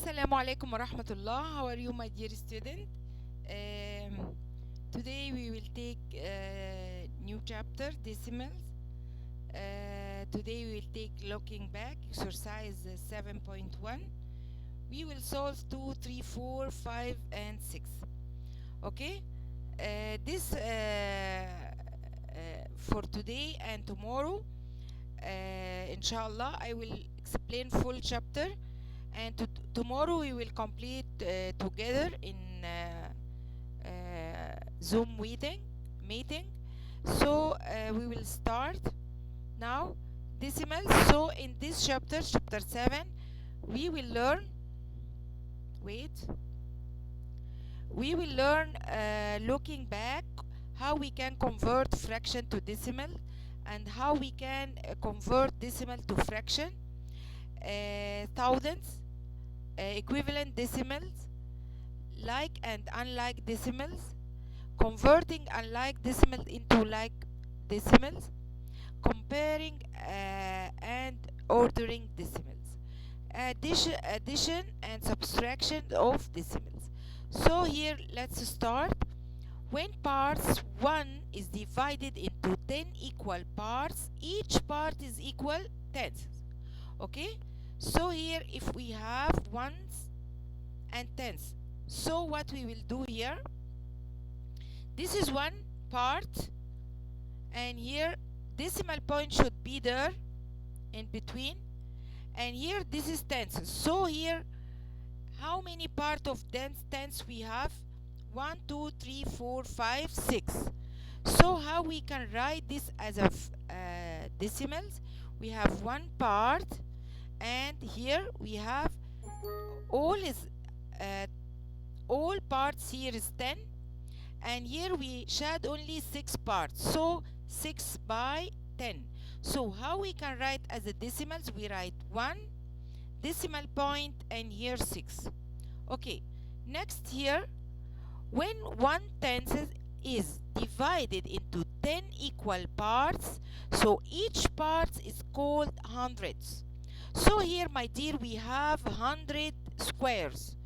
Assalamu alaikum wa rahmatullah. How are you, my dear student? Today we will take new chapter, decimals. Today we will take looking back, exercise 7.1. We will solve 2, 3, 4, 5, and 6. Okay? This for today and tomorrow, inshallah, I will explain full chapter, and tomorrow we will complete together in Zoom meeting. So we will start now decimals. So in this chapter 7, we will learn looking back, how we can convert fraction to decimal, and how we can convert decimal to fraction, thousands, equivalent decimals, like and unlike decimals, converting unlike decimals into like decimals, comparing and ordering decimals, addition and subtraction of decimals. So here let's start. When parts 1 is divided into 10 equal parts, each part is equal tenths. Okay? So here if we have ones and tenths, so what we will do here, this is one part, and here decimal point should be there in between, and here this is tenths. So here how many part of tenths we have? 1, 2, 3, 4, 5, 6. So how we can write this as a decimals? We have one part, and here we have all parts here is 10, and here we shed only 6 parts, so 6 by 10. So how we can write as a decimals? We write 1 decimal point and here 6. Okay, next here, when 1/10 is divided into 10 equal parts, so each part is called hundreds. So here, my dear, we have 100 squares.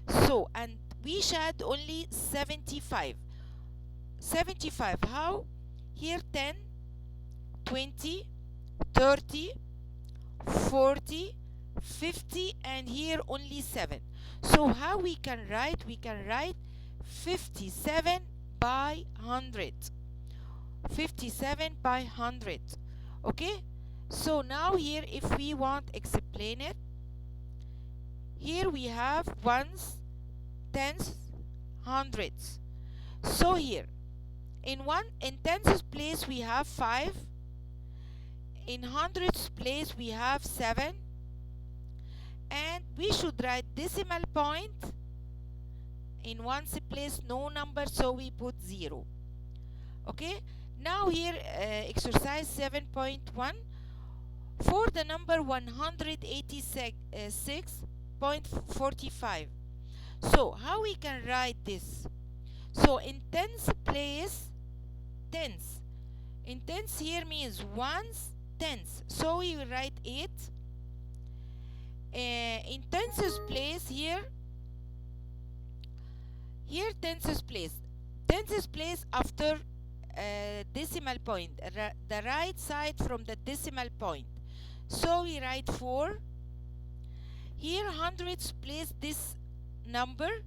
So, and we shed only 75. 75, how? Here 10, 20, 30, 40, 50, and here only 7. So how we can write? We can write 57 by 100. 57 by 100. Okay? So now here if we want explain it, here we have ones, tens, hundreds. So here in tens place we have 5, in hundreds place we have 7, and we should write decimal point. In ones place no number, so we put 0. Okay, now here exercise 7.1, for the number 186.45. So how we can write this? So in tens place, tens, in tens here means ones, tens, so we will write 8. In tens place here tens place after decimal point, the right side from the decimal point, so we write 4. Here hundreds place this number,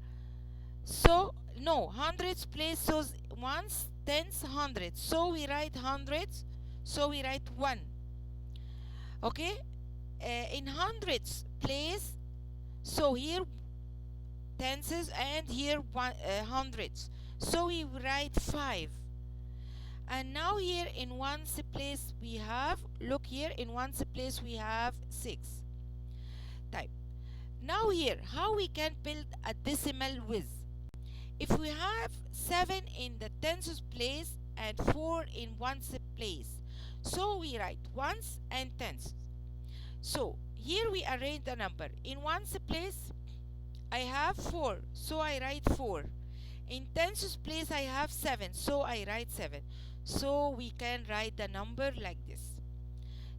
so no, hundreds place so ones, tens, hundreds, so we write hundreds, so we write 1. Okay, in hundreds place, so here tenses and here hundreds, so we write 5. And now here in ones place we have, look here, in ones place we have 6. Type. Now here how we can build a decimal with? If we have 7 in the tens place and 4 in ones place, so we write ones and tens. So here we arrange the number. In ones place I have 4, so I write 4. In tens place I have 7, so I write 7. So we can write the number like this.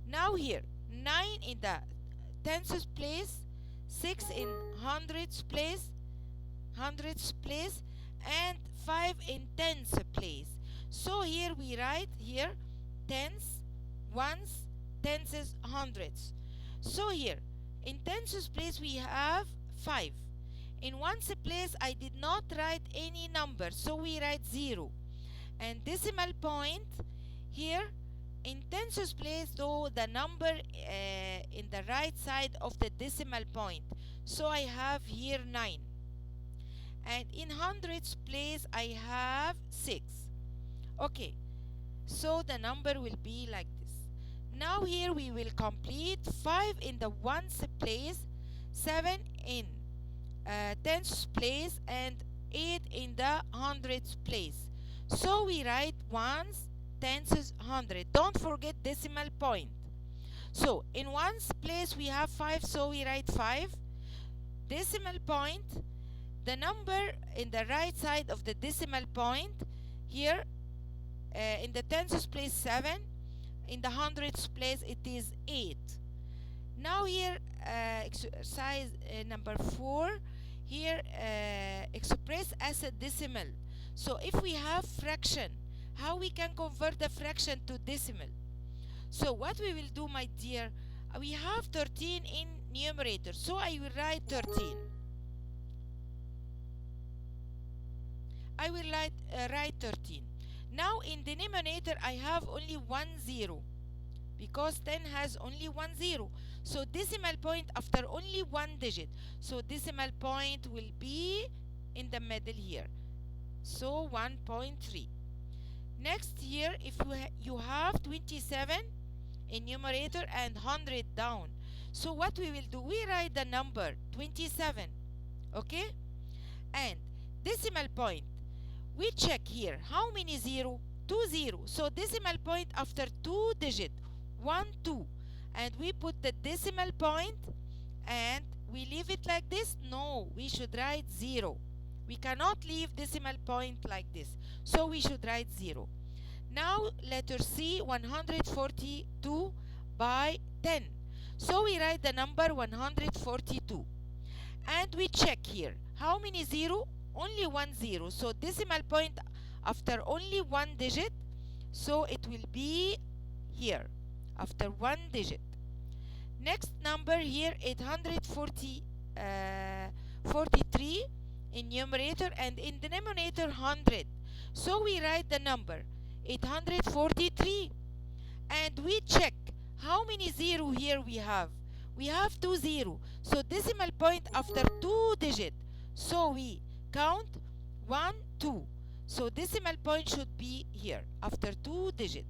Now here 9 in the tens place, 6 in hundredths place, and 5 in tenths place. So here we write here tenths, ones, tenths, hundredths. So here in tenths place we have 5. In ones place I did not write any number, so we write 0. And decimal point here in tenths place, though, the number in the right side of the decimal point, so I have here 9. And in hundredths place I have 6. Okay, so the number will be like this. Now here we will complete 5 in the ones place, 7 in tenths place, and 8 in the hundredths place. So we write ones, tenths, hundred. Don't forget decimal point. So in ones place we have 5, so we write 5. Decimal point, the number in the right side of the decimal point here in the tenths place 7, in the hundredths place it is 8. Now here exercise number 4, here express as a decimal. So if we have fraction, how we can convert the fraction to decimal? So what we will do, my dear, we have 13 in numerator, so I will write 13. I will write 13. Now in denominator I have only 1 0, because 10 has only 1 0. So decimal point after only one digit. So decimal point will be in the middle here. So 1.3. Next here, if you have 27 in numerator and 100 down. So what we will do, we write the number 27. Okay? And decimal point, we check here how many 0? 2 0. So decimal point after 2 digit, 1 2, and we put the decimal point and we leave it like this. No, we should write 0. We cannot leave decimal point like this, so we should write 0. Now letter C, 142 by 10. So we write the number 142 and we check here how many 0? Only 1 0. So decimal point after only one digit, so it will be here after one digit. Next number here, 843 in numerator, and in denominator 100. So we write the number 843 and we check how many 0 here we have. We have 2 0. So decimal point after 2 digit, so we count 1 2. So decimal point should be here after 2 digit.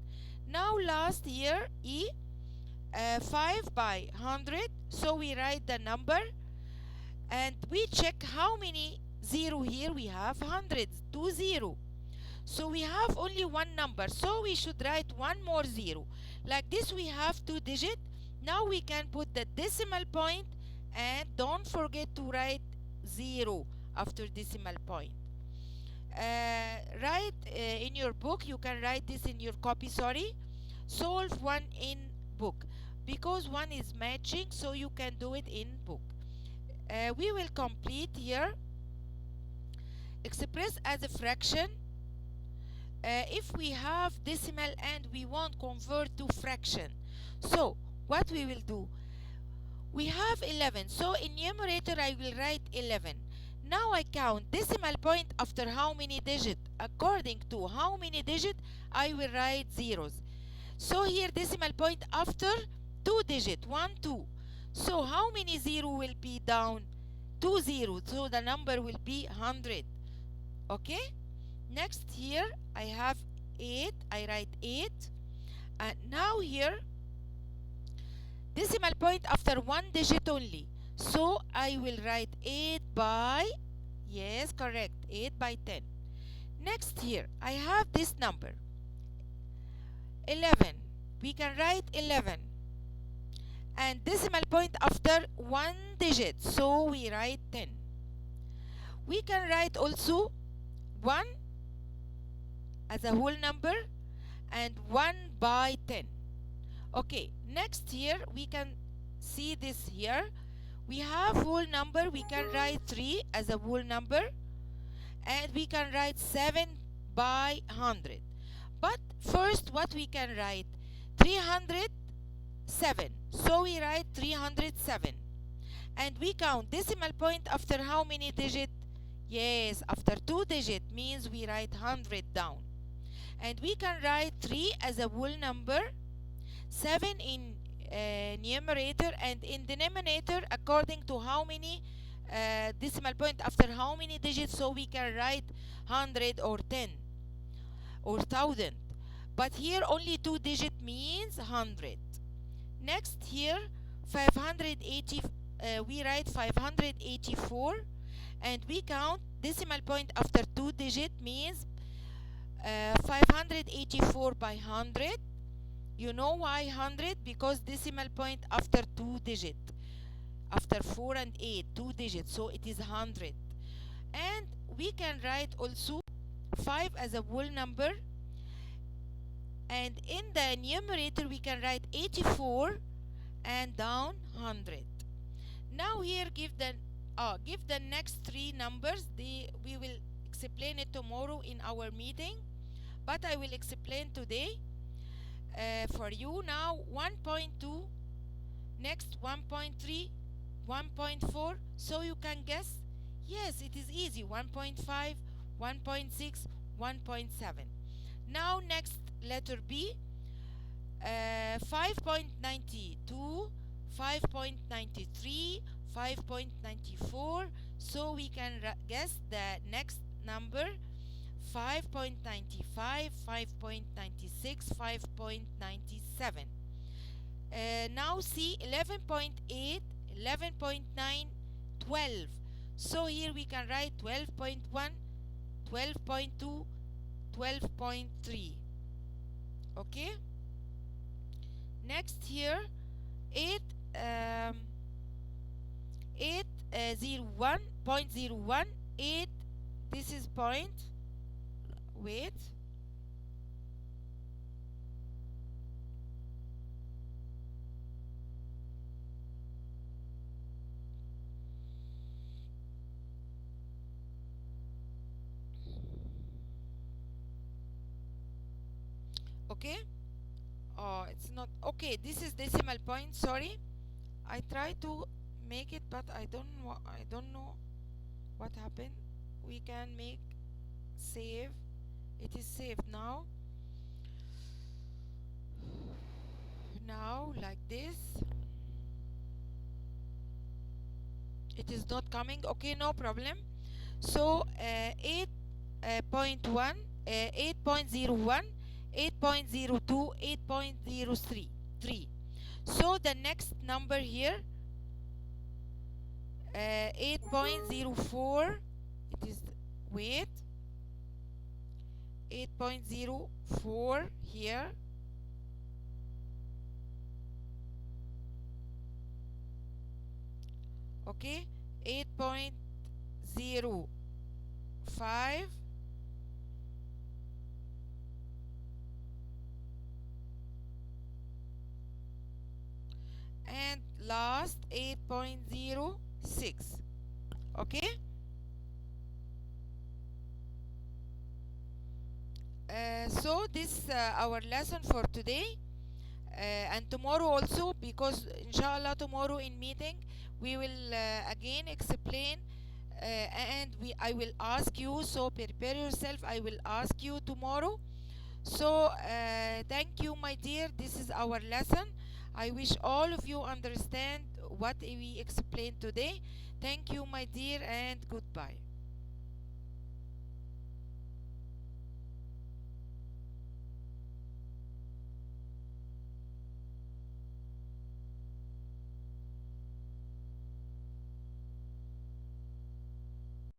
Now last here E, 5 by 100. So we write the number and we check how many 0 here. We have hundreds, 2 0. So we have only one number, so we should write one more 0. Like this we have 2 digit. Now we can put the decimal point and don't forget to write 0 after decimal point. Write in your book, you can write this in your copy, sorry. Solve one in book, because one is matching, so you can do it in book. We will complete here. Express as a fraction. If we have decimal and we want convert to fraction, so what we will do, we have 11, so in numerator I will write 11. Now I count decimal point after how many digit. According to how many digit I will write zeros. So here decimal point after 2 digit, 1 2. So how many 0 will be down? 2 0. So the number will be 100. Okay? Next here I have 8. I write 8. And now here decimal point after one digit only. So I will write 8 by, yes, correct, 8 by 10. Next here I have this number 11. We can write 11. And decimal point after one digit, so we write 10. We can write also 1 as a whole number and 1 by 10. Okay, next here we can see this here. We have whole number, we can write 3 as a whole number, and we can write 7 by 100. But first, what we can write? 307. So we write 307. And we count decimal point after how many digits? Yes, after 2 digits, means we write 100 down. And we can write 3 as a whole number, 7 in numerator, and in denominator according to how many decimal point after how many digits, so we can write 100 or 10 or 1000. But here only 2 digit means 100. Next here 580, we write 584, and we count decimal point after 2 digit means 584 by 100. You know why 100? Because decimal point after 2 digit, after 4 and 8, 2 digits, so it is 100. And we can write also 5 as a whole number, and in the numerator we can write 84 and down 100. Now here give the next 3 numbers. We will explain it tomorrow in our meeting, but I will explain today for you. Now 1.2, next 1.3, 1.4, so you can guess. Yes, it is easy. 1.5, 1.6, 1.7. Now next letter B, 5.92, 5.93, 5.94, so we can guess the next number: 5.95, 5.96, 5.97. Now see 11.8, 11.9, 12. So here we can write 12.1, 12.2, 12.3. Okay. Next here 801.01, 8. This is point. Wait. Okay. Oh, it's not okay. This is decimal point. Sorry, I try to make it, but I don't know what happened. We can make save. It is saved now. Now like this. It is not coming. Okay, no problem. So 8.1, 8.01, 8.02, 8.03. So the next number here, 8.04. It is, wait, 8.04 here. Okay, 8.05. And last 8.06. Okay. So this our lesson for today, and tomorrow also, because inshallah tomorrow in meeting we will again explain, and I will ask you, so prepare yourself. I will ask you tomorrow. So thank you, my dear. This is our lesson. I wish all of you understand what we explained today. Thank you, my dear, and goodbye.